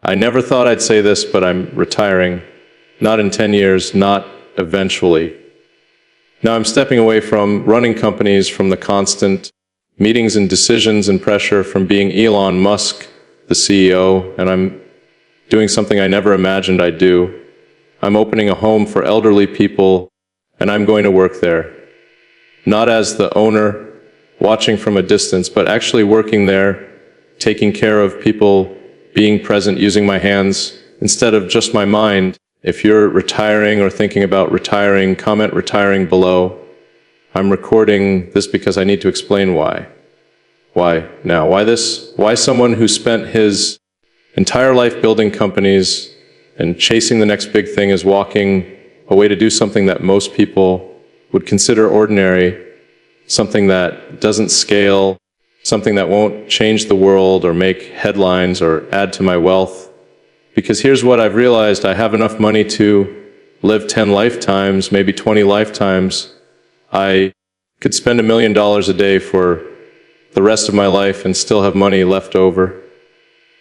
I never thought I'd say this, but I'm retiring. Not in 10 years, not eventually. Now I'm stepping away from running companies, from the constant meetings and decisions and pressure, from being Elon Musk, the CEO, and I'm doing something I never imagined I'd do. I'm opening a home for elderly people, and I'm going to work there. Not as the owner, watching from a distance, but actually working there, taking care of people, being present, using my hands instead of just my mind. If you're retiring or thinking about retiring, comment retiring below. I'm recording this because I need to explain why. Why now? Why this? Why someone who spent his entire life building companies and chasing the next big thing is walking away to do something that most people would consider ordinary, something that doesn't scale, something that won't change the world or make headlines or add to my wealth. Because here's what I've realized: I have enough money to live 10 lifetimes, maybe 20 lifetimes. I could spend $1 million a day for the rest of my life and still have money left over.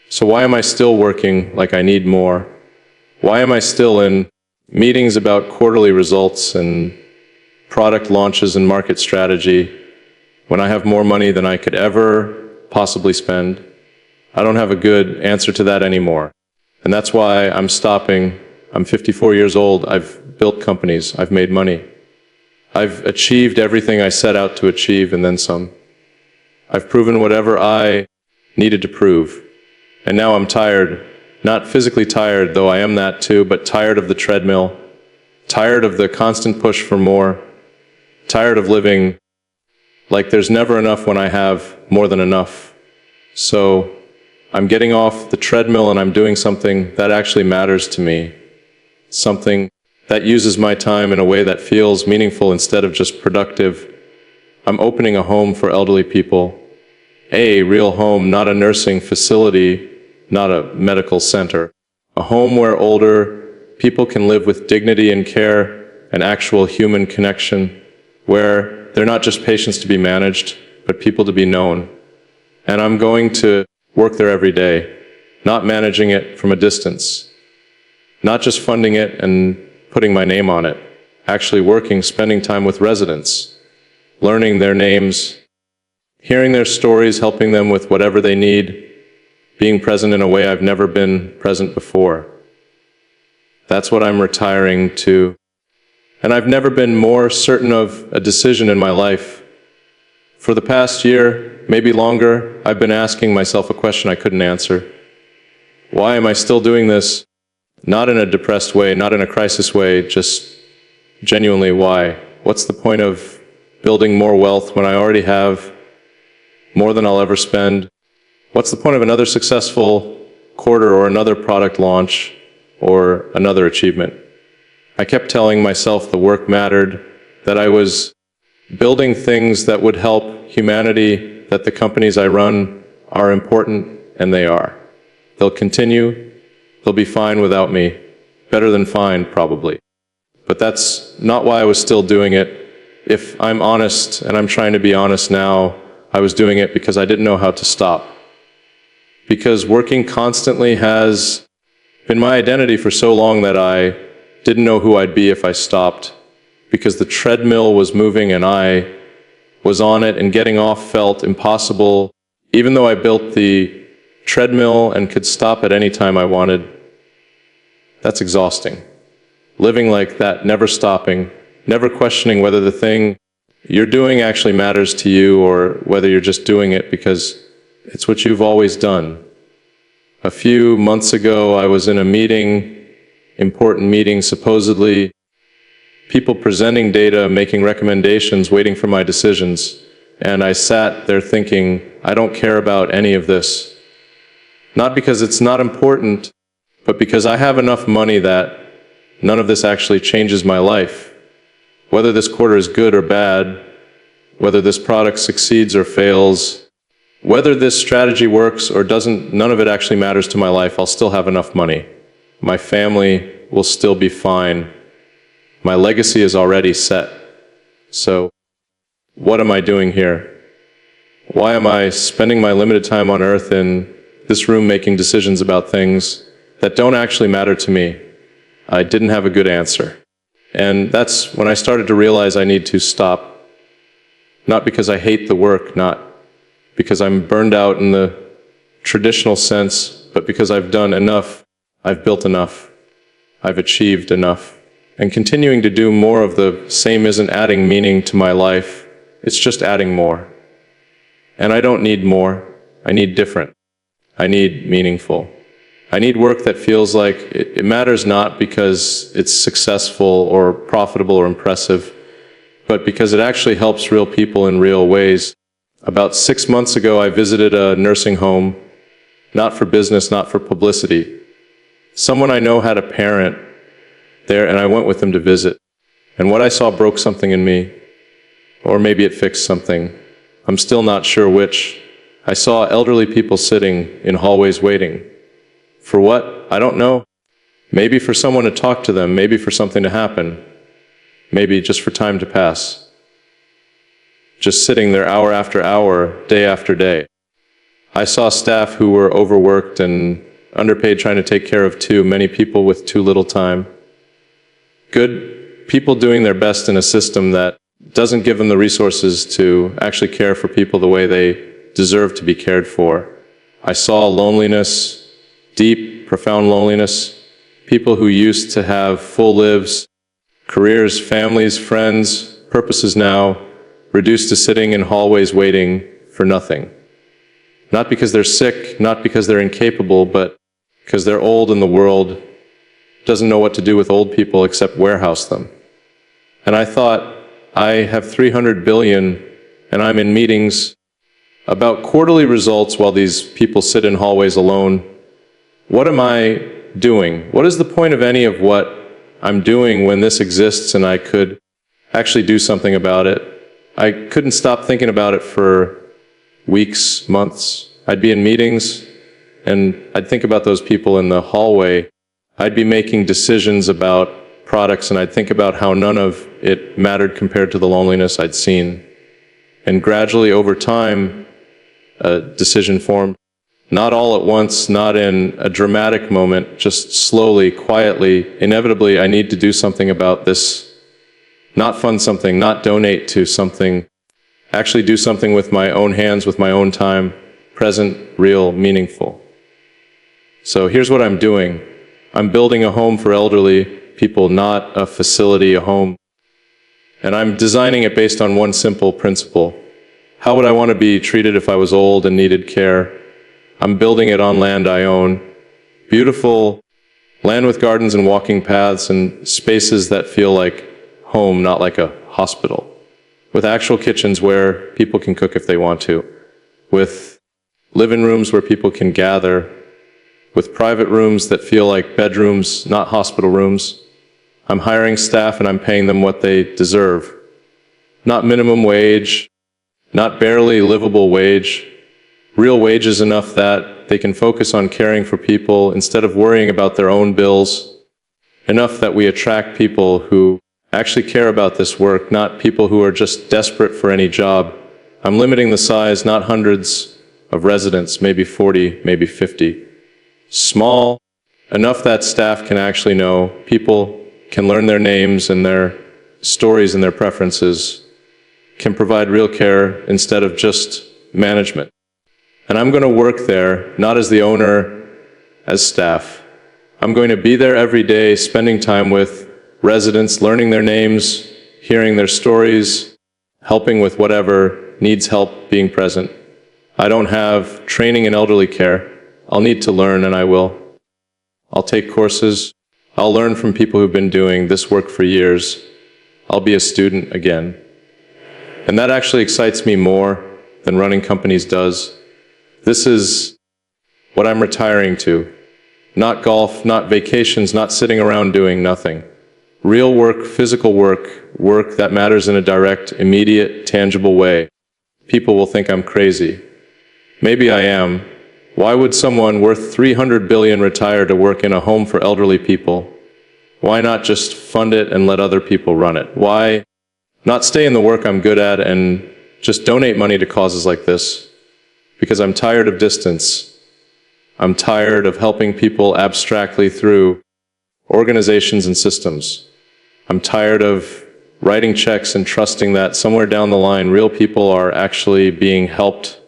So why am I still working like I need more? Why am I still in meetings about quarterly results and product launches and market strategy when I have more money than I could ever possibly spend? I don't have a good answer to that anymore. And that's why I'm stopping. I'm 54 years old. I've built companies. I've made money. I've achieved everything I set out to achieve and then some. I've proven whatever I needed to prove. And now I'm tired. Not physically tired, though I am that too, but tired of the treadmill, tired of the constant push for more, tired of living like there's never enough when I have more than enough. So I'm getting off the treadmill and I'm doing something that actually matters to me, something that uses my time in a way that feels meaningful instead of just productive. I'm opening a home for elderly people, a real home, not a nursing facility, not a medical center, a home where older people can live with dignity and care and actual human connection, where they're not just patients to be managed, but people to be known. And I'm going to work there every day, not managing it from a distance, not just funding it and putting my name on it, actually working, spending time with residents, learning their names, hearing their stories, helping them with whatever they need, being present in a way I've never been present before. That's what I'm retiring to. And I've never been more certain of a decision in my life. For the past year, maybe longer, I've been asking myself a question I couldn't answer. Why am I still doing this? Not in a depressed way, not in a crisis way, just genuinely why? What's the point of building more wealth when I already have more than I'll ever spend? What's the point of another successful quarter or another product launch or another achievement? I kept telling myself the work mattered, that I was building things that would help humanity, that the companies I run are important, and they are. They'll continue. They'll be fine without me. Better than fine, probably. But that's not why I was still doing it. If I'm honest, and I'm trying to be honest now, I was doing it because I didn't know how to stop. Because working constantly has been my identity for so long that I didn't know who I'd be if I stopped. Because the treadmill was moving and I was on it, and getting off felt impossible. Even though I built the treadmill and could stop at any time I wanted, that's exhausting. Living like that, never stopping, never questioning whether the thing you're doing actually matters to you or whether you're just doing it because it's what you've always done. A few months ago, I was in a meeting, important meeting, supposedly people presenting data, making recommendations, waiting for my decisions. And I sat there thinking, I don't care about any of this. Not because it's not important, but because I have enough money that none of this actually changes my life. Whether this quarter is good or bad, whether this product succeeds or fails, whether this strategy works or doesn't, none of it actually matters to my life. I'll still have enough money. My family will still be fine. My legacy is already set. So, what am I doing here? Why am I spending my limited time on Earth in this room making decisions about things that don't actually matter to me. I didn't have a good answer. And that's when I started to realize I need to stop. Not because I hate the work, not because I'm burned out in the traditional sense, but because I've done enough, I've built enough, I've achieved enough. And continuing to do more of the same isn't adding meaning to my life, it's just adding more. And I don't need more, I need different. I need meaningful. I need work that feels like it matters not because it's successful or profitable or impressive, but because it actually helps real people in real ways. About 6 months ago, I visited a nursing home, not for business, not for publicity. Someone I know had a parent there, and I went with them to visit. And what I saw broke something in me, or maybe it fixed something. I'm still not sure which. I saw elderly people sitting in hallways waiting. For what? I don't know. Maybe for someone to talk to them, maybe for something to happen, maybe just for time to pass. Just sitting there hour after hour, day after day. I saw staff who were overworked and underpaid trying to take care of too many people with too little time. Good people doing their best in a system that doesn't give them the resources to actually care for people the way they deserve to be cared for. I saw loneliness, deep, profound loneliness, people who used to have full lives, careers, families, friends, purposes now, reduced to sitting in hallways waiting for nothing. Not because they're sick, not because they're incapable, but because they're old and the world doesn't know what to do with old people except warehouse them. And I thought, I have 300 billion and I'm in meetings about quarterly results while these people sit in hallways alone. What am I doing? What is the point of any of what I'm doing when this exists and I could actually do something about it? I couldn't stop thinking about it for weeks, months. I'd be in meetings and I'd think about those people in the hallway. I'd be making decisions about products and I'd think about how none of it mattered compared to the loneliness I'd seen. And gradually over time, a decision formed. Not all at once, not in a dramatic moment, just slowly, quietly. Inevitably, I need to do something about this. Not fund something, not donate to something. Actually do something with my own hands, with my own time, present, real, meaningful. So here's what I'm doing. I'm building a home for elderly people, not a facility, a home. And I'm designing it based on one simple principle. How would I want to be treated if I was old and needed care? I'm building it on land I own. Beautiful land with gardens and walking paths and spaces that feel like home, not like a hospital. With actual kitchens where people can cook if they want to. With living rooms where people can gather. With private rooms that feel like bedrooms, not hospital rooms. I'm hiring staff and I'm paying them what they deserve. Not minimum wage, not barely livable wage. Real wages enough that they can focus on caring for people instead of worrying about their own bills. Enough that we attract people who actually care about this work, not people who are just desperate for any job. I'm limiting the size, not hundreds of residents, maybe 40, maybe 50. Small, enough that staff can actually know, people can learn their names and their stories and their preferences, can provide real care instead of just management. And I'm going to work there, not as the owner, as staff. I'm going to be there every day, spending time with residents, learning their names, hearing their stories, helping with whatever needs help, being present. I don't have training in elderly care. I'll need to learn, and I will. I'll take courses. I'll learn from people who've been doing this work for years. I'll be a student again. And that actually excites me more than running companies does. This is what I'm retiring to. Not golf, not vacations, not sitting around doing nothing. Real work, physical work, work that matters in a direct, immediate, tangible way. People will think I'm crazy. Maybe I am. Why would someone worth 300 billion retire to work in a home for elderly people? Why not just fund it and let other people run it? Why not stay in the work I'm good at and just donate money to causes like this? Because I'm tired of distance. I'm tired of helping people abstractly through organizations and systems. I'm tired of writing checks and trusting that somewhere down the line, real people are actually being helped.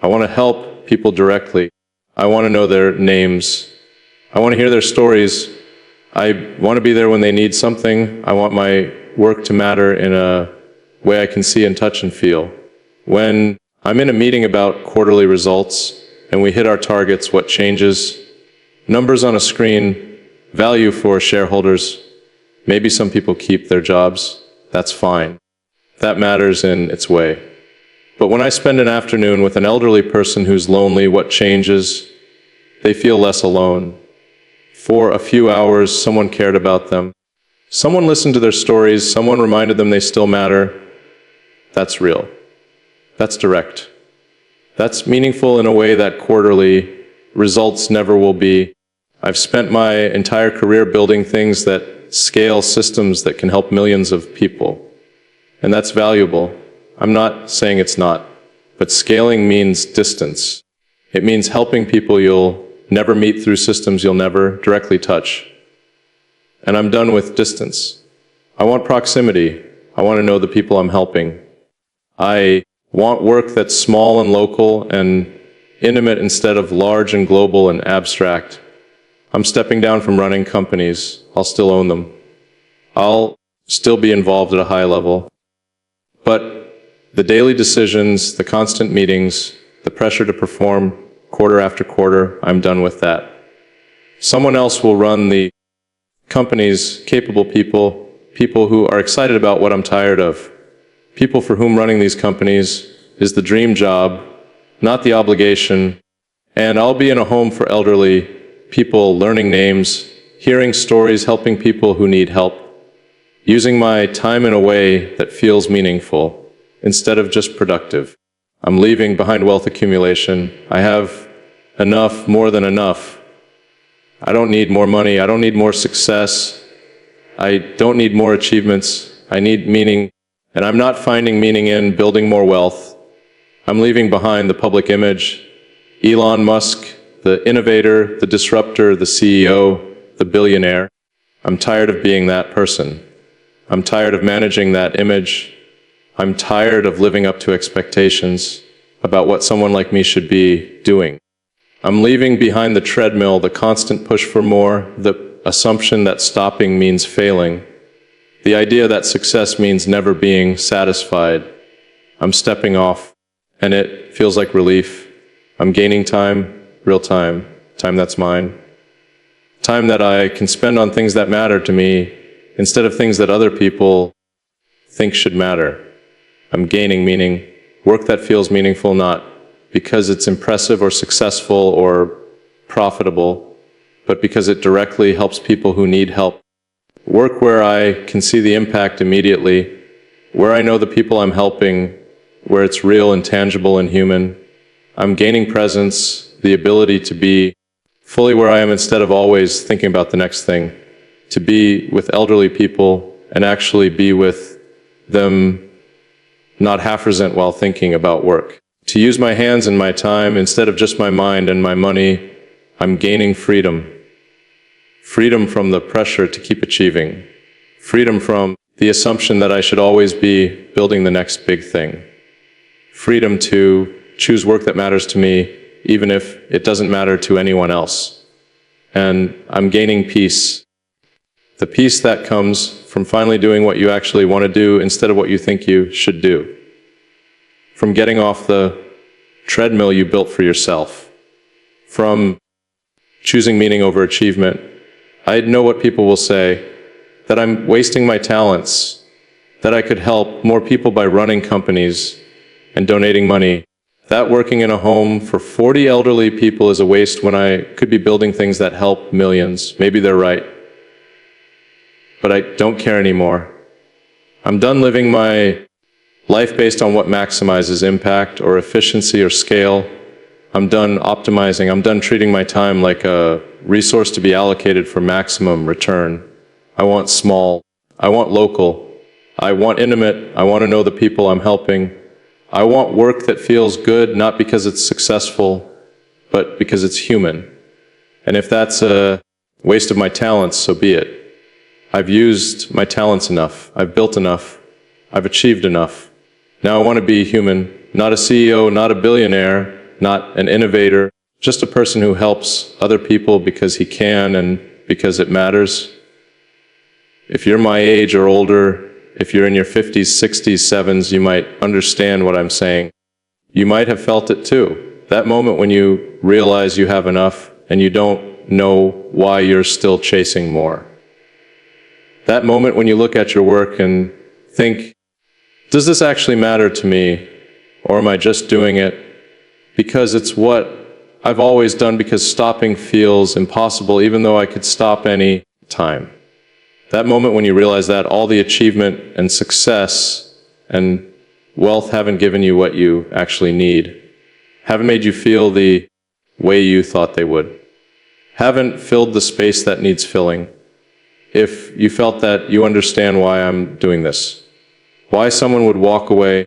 I want to help people directly. I want to know their names. I want to hear their stories. I want to be there when they need something. I want my work to matter in a way I can see and touch and feel. When I'm in a meeting about quarterly results and we hit our targets, what changes? Numbers on a screen, value for shareholders. Maybe some people keep their jobs. That's fine. That matters in its way. But when I spend an afternoon with an elderly person who's lonely, what changes? They feel less alone. For a few hours, someone cared about them. Someone listened to their stories. Someone reminded them they still matter. That's real. That's direct. That's meaningful in a way that quarterly results never will be. I've spent my entire career building things that scale systems that can help millions of people. And that's valuable. I'm not saying it's not. But scaling means distance. It means helping people you'll never meet through systems you'll never directly touch. And I'm done with distance. I want proximity. I want to know the people I'm helping. I want work that's small and local and intimate instead of large and global and abstract. I'm stepping down from running companies. I'll still own them. I'll still be involved at a high level. But the daily decisions, the constant meetings, the pressure to perform quarter after quarter, I'm done with that. Someone else will run the companies, capable people, people who are excited about what I'm tired of, people for whom running these companies is the dream job, not the obligation, and I'll be in a home for elderly people, learning names, hearing stories, helping people who need help, using my time in a way that feels meaningful instead of just productive. I'm leaving behind wealth accumulation. I have enough, more than enough. I don't need more money. I don't need more success. I don't need more achievements. I need meaning, and I'm not finding meaning in building more wealth. I'm leaving behind the public image, Elon Musk, the innovator, the disruptor, the CEO, the billionaire. I'm tired of being that person. I'm tired of managing that image. I'm tired of living up to expectations about what someone like me should be doing. I'm leaving behind the treadmill, the constant push for more, the assumption that stopping means failing, the idea that success means never being satisfied. I'm stepping off, and it feels like relief. I'm gaining time, real time, time that's mine, time that I can spend on things that matter to me instead of things that other people think should matter. I'm gaining meaning, work that feels meaningful, not because it's impressive or successful or profitable, but because it directly helps people who need help. Work where I can see the impact immediately, where I know the people I'm helping, where it's real and tangible and human. I'm gaining presence, the ability to be fully where I am instead of always thinking about the next thing, to be with elderly people and actually be with them, not half resent while thinking about work. To use my hands and my time instead of just my mind and my money. I'm gaining freedom. Freedom from the pressure to keep achieving. Freedom from the assumption that I should always be building the next big thing. Freedom to choose work that matters to me, even if it doesn't matter to anyone else. And I'm gaining peace. The peace that comes from finally doing what you actually want to do instead of what you think you should do. From getting off the treadmill you built for yourself. From choosing meaning over achievement. I know what people will say, that I'm wasting my talents, that I could help more people by running companies and donating money. That working in a home for 40 elderly people is a waste when I could be building things that help millions. Maybe they're right. But I don't care anymore. I'm done living my life based on what maximizes impact or efficiency or scale. I'm done optimizing. I'm done treating my time like a resource to be allocated for maximum return. I want small. I want local. I want intimate. I want to know the people I'm helping. I want work that feels good, not because it's successful, but because it's human. And if that's a waste of my talents, so be it. I've used my talents enough. I've built enough. I've achieved enough. Now I want to be human, not a CEO, not a billionaire, not an innovator, just a person who helps other people because he can and because it matters. If you're my age or older, if you're in your 50s, 60s, 70s, you might understand what I'm saying. You might have felt it too. That moment when you realize you have enough and you don't know why you're still chasing more. That moment when you look at your work and think, does this actually matter to me? Or am I just doing it because it's what I've always done, because stopping feels impossible even though I could stop any time. That moment when you realize that all the achievement and success and wealth haven't given you what you actually need, haven't made you feel the way you thought they would, haven't filled the space that needs filling. If you felt that, you understand why I'm doing this. Why someone would walk away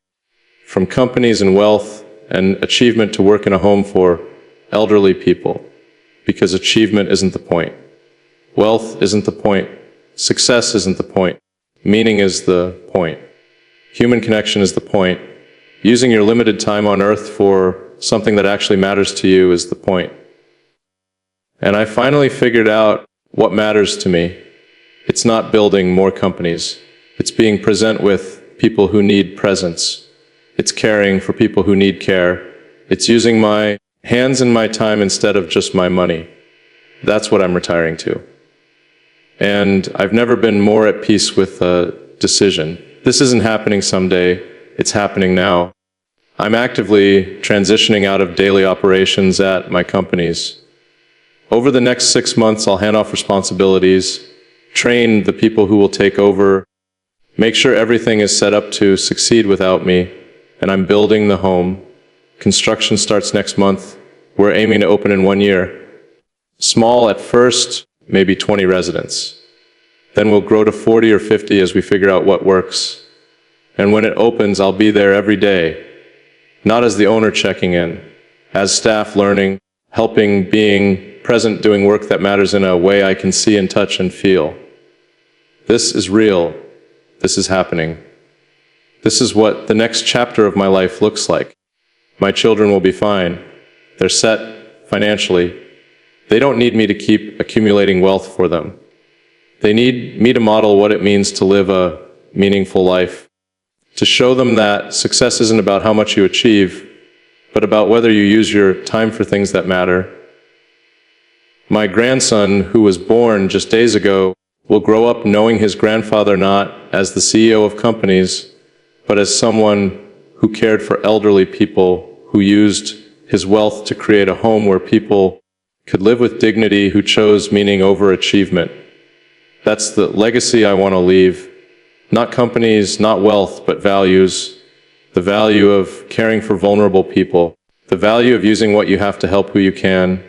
from companies and wealth and achievement to work in a home for elderly people. Because achievement isn't the point. Wealth isn't the point. Success isn't the point. Meaning is the point. Human connection is the point. Using your limited time on earth for something that actually matters to you is the point. And I finally figured out what matters to me. It's not building more companies. It's being present with people who need presence. It's caring for people who need care. It's using my hands and my time instead of just my money. That's what I'm retiring to. And I've never been more at peace with a decision. This isn't happening someday. It's happening now. I'm actively transitioning out of daily operations at my companies. Over the next 6 months, I'll hand off responsibilities, train the people who will take over, make sure everything is set up to succeed without me, and I'm building the home. Construction starts next month. We're aiming to open in 1 year. Small at first, maybe 20 residents. Then we'll grow to 40 or 50 as we figure out what works. And when it opens, I'll be there every day, not as the owner checking in, as staff learning, helping, being present, doing work that matters in a way I can see and touch and feel. This is real. This is happening. This is what the next chapter of my life looks like. My children will be fine. They're set financially. They don't need me to keep accumulating wealth for them. They need me to model what it means to live a meaningful life, to show them that success isn't about how much you achieve, but about whether you use your time for things that matter. My grandson, who was born just days ago, will grow up knowing his grandfather not as the CEO of companies, but as someone who cared for elderly people, who used his wealth to create a home where people could live with dignity, who chose meaning over achievement. That's the legacy I want to leave. Not companies, not wealth, but values. The value of caring for vulnerable people. The value of using what you have to help who you can.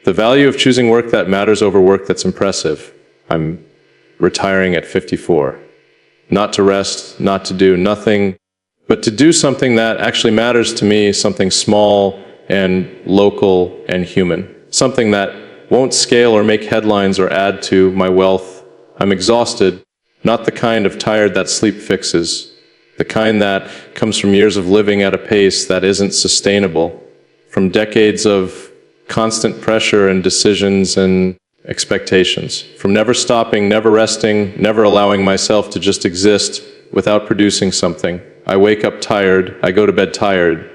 The value of choosing work that matters over work that's impressive. I'm retiring at 54. Not to rest, not to do nothing, but to do something that actually matters to me, something small and local and human. Something that won't scale or make headlines or add to my wealth. I'm exhausted, not the kind of tired that sleep fixes, the kind that comes from years of living at a pace that isn't sustainable, from decades of constant pressure and decisions and expectations, from never stopping, never resting, never allowing myself to just exist without producing something. I wake up tired, I go to bed tired.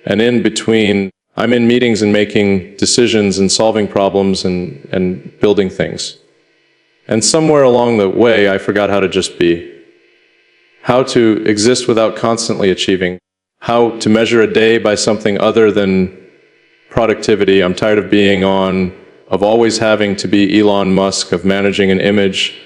And in between, I'm in meetings and making decisions and solving problems and building things. And somewhere along the way, I forgot how to just be. How to exist without constantly achieving. How to measure a day by something other than productivity. I'm tired of always having to be Elon Musk, of managing an image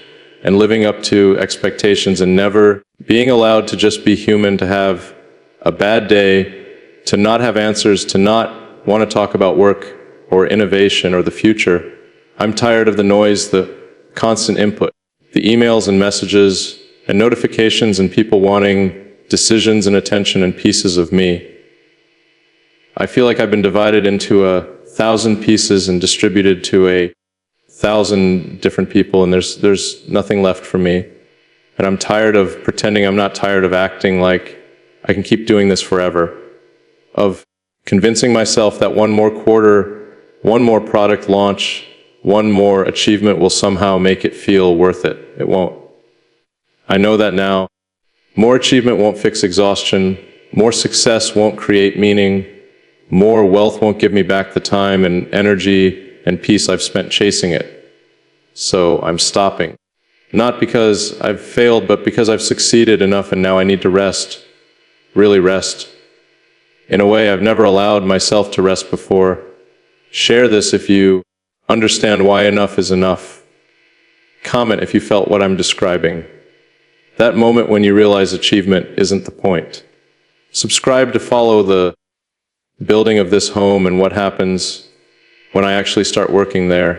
and living up to expectations and never being allowed to just be human, to have a bad day, to not have answers, to not want to talk about work or innovation or the future. I'm tired of the noise, the constant input, the emails and messages and notifications and people wanting decisions and attention and pieces of me. I feel like I've been divided into 1,000 pieces and distributed to 1,000 different people, and there's nothing left for me. And I'm tired of pretending. I'm not tired of acting like I can keep doing this forever, of convincing myself that one more quarter, one more product launch, one more achievement will somehow make it feel worth it. It won't. I know that now. More achievement won't fix exhaustion. More success won't create meaning. More wealth won't give me back the time and energy and peace I've spent chasing it. So I'm stopping. Not because I've failed, but because I've succeeded enough and now I need to rest. Really rest. In a way I've never allowed myself to rest before. Share this if you understand why enough is enough. Comment if you felt what I'm describing. That moment when you realize achievement isn't the point. Subscribe to follow the building of this home and what happens when I actually start working there.